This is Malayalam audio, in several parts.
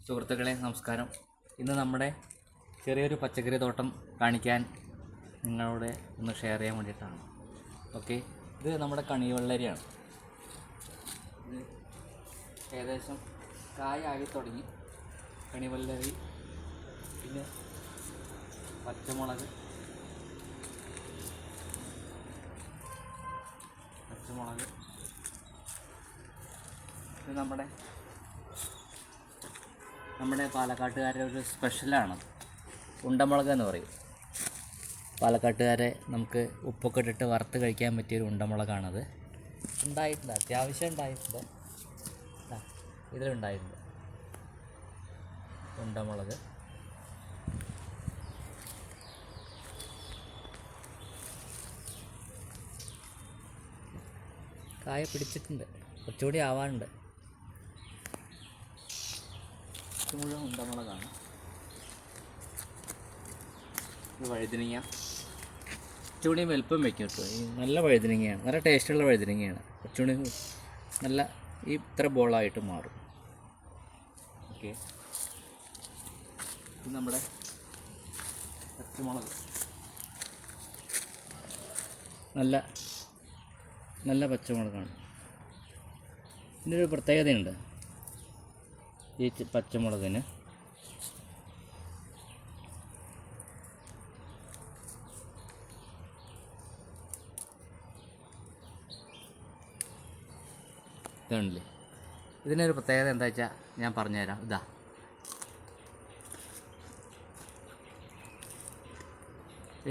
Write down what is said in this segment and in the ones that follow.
സുഹൃത്തുക്കളെ നമസ്കാരം. ഇന്ന് നമ്മുടെ ചെറിയൊരു പച്ചക്കറി തോട്ടം കാണിക്കാൻ നിങ്ങളോട് ഒന്ന് ഷെയർ ചെയ്യാൻ വേണ്ടിയിട്ടാണ്. ഓക്കെ, ഇത് നമ്മുടെ കണിവെള്ളരിയാണ്. ഇത് ഏകദേശം കായായി തുടങ്ങി. കണിവെള്ളരി, പിന്നെ പച്ചമുളക്, ഇത് നമ്മുടെ പാലക്കാട്ടുകാരുടെ ഒരു സ്പെഷ്യലാണ്. ഉണ്ടമുളക് എന്ന് പറയും. പാലക്കാട്ടുകാരെ നമുക്ക് ഉപ്പൊക്കെ ഇട്ടിട്ട് വറുത്ത് കഴിക്കാൻ പറ്റിയൊരു ഉണ്ടമുളകാണത്. ഉണ്ടായിട്ടുണ്ട്, അത്യാവശ്യം ഉണ്ടായിട്ടുണ്ട്. ഇതിലുണ്ടായിട്ടുണ്ട് ഉണ്ടമുളക്. കായ പിടിച്ചിട്ടുണ്ട്, കുറച്ചുകൂടി ആവാനുണ്ട്. ഇത് മുഴുവൻ ഉണ്ടമുളകാണ്. ഇത് വഴുതനങ്ങ കുറച്ചുകൂടി വലുപ്പം വയ്ക്കും കേട്ടോ. ഈ നല്ല വഴുതനങ്ങയാണ്, നല്ല ടേസ്റ്റുള്ള വഴുതനങ്ങയാണ്. കുറച്ചുകൂടി നല്ല ഇത്ര ബോളായിട്ട് മാറും. ഓക്കെ, ഇത് നമ്മുടെ പച്ചമുളക്, നല്ല പച്ചമുളകാണ്. ഇതിനൊരു പ്രത്യേകതയുണ്ട്. ഈ പച്ചമുളകിന് ഇതുണ്ടല്ലേ, ഇതിനൊരു പ്രത്യേകത എന്താ വെച്ചാൽ ഞാൻ പറഞ്ഞുതരാം. ഇതാ,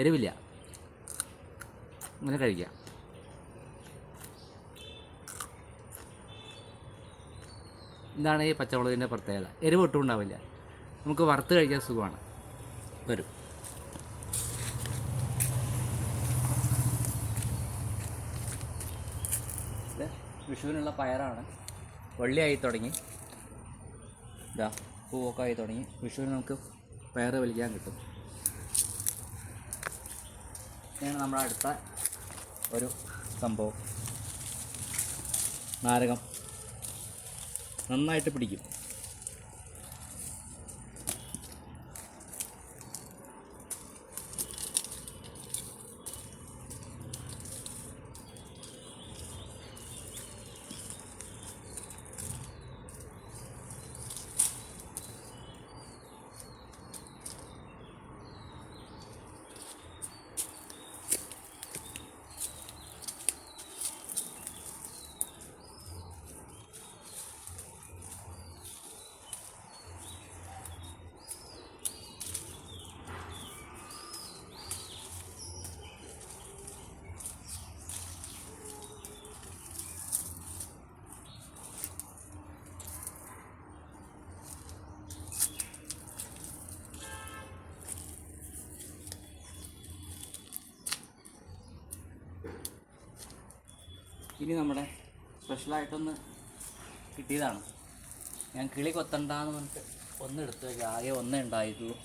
എരിവില്ല, ഇങ്ങനെ കഴിക്കാം. ഇതാണ് ഈ പച്ചമുളകിൻ്റെ പ്രത്യേകത. എരിവ് ഒട്ടും ഉണ്ടാവില്ല, നമുക്ക് വറുത്ത് കഴിക്കാൻ സുഖമാണ്. വരും. ഇത് വിഷുവിനുള്ള പയറാണ്. വള്ളിയായി തുടങ്ങി, ഇതാ പൂവൊക്കെ ആയി തുടങ്ങി. വിഷുവിന് നമുക്ക് പയർ വലിക്കാൻ കിട്ടും. ഇതാണ് നമ്മുടെ അടുത്ത ഒരു സംഭവം, നാരകം. നന്നായിട്ട് പിടിക്കും. ഇനി നമ്മുടെ സ്പെഷ്യലായിട്ടൊന്ന് കിട്ടിയതാണ്. ഞാൻ കിളി കൊത്തണ്ടെന്ന് പറഞ്ഞിട്ട് ഒന്നെടുത്ത് വയ്ക്കുക. ആകെ ഒന്നേ ഉണ്ടായിട്ടുള്ളൂ.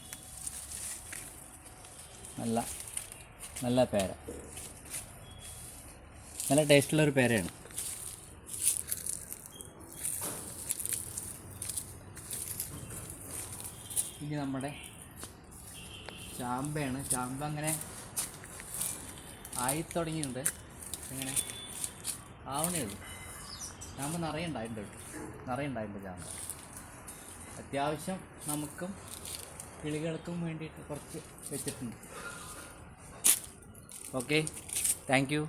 നല്ല പേര, നല്ല ടേസ്റ്റുള്ളൊരു പേരയാണ്. ഇനി നമ്മുടെ ചാമ്പയാണ്. ചാമ്പ അങ്ങനെ ആയിത്തുടങ്ങിയിട്ടുണ്ട്. ഇങ്ങനെ ആവണേ ഉള്ളൂ. ചാമ്പ നിറയെ ഉണ്ടായിട്ടുണ്ട് ചാമ്പ. അത്യാവശ്യം നമുക്കും കിളികൾക്കും വേണ്ടിയിട്ട് കുറച്ച് വെച്ചിട്ടുണ്ട്. Okay, thank you.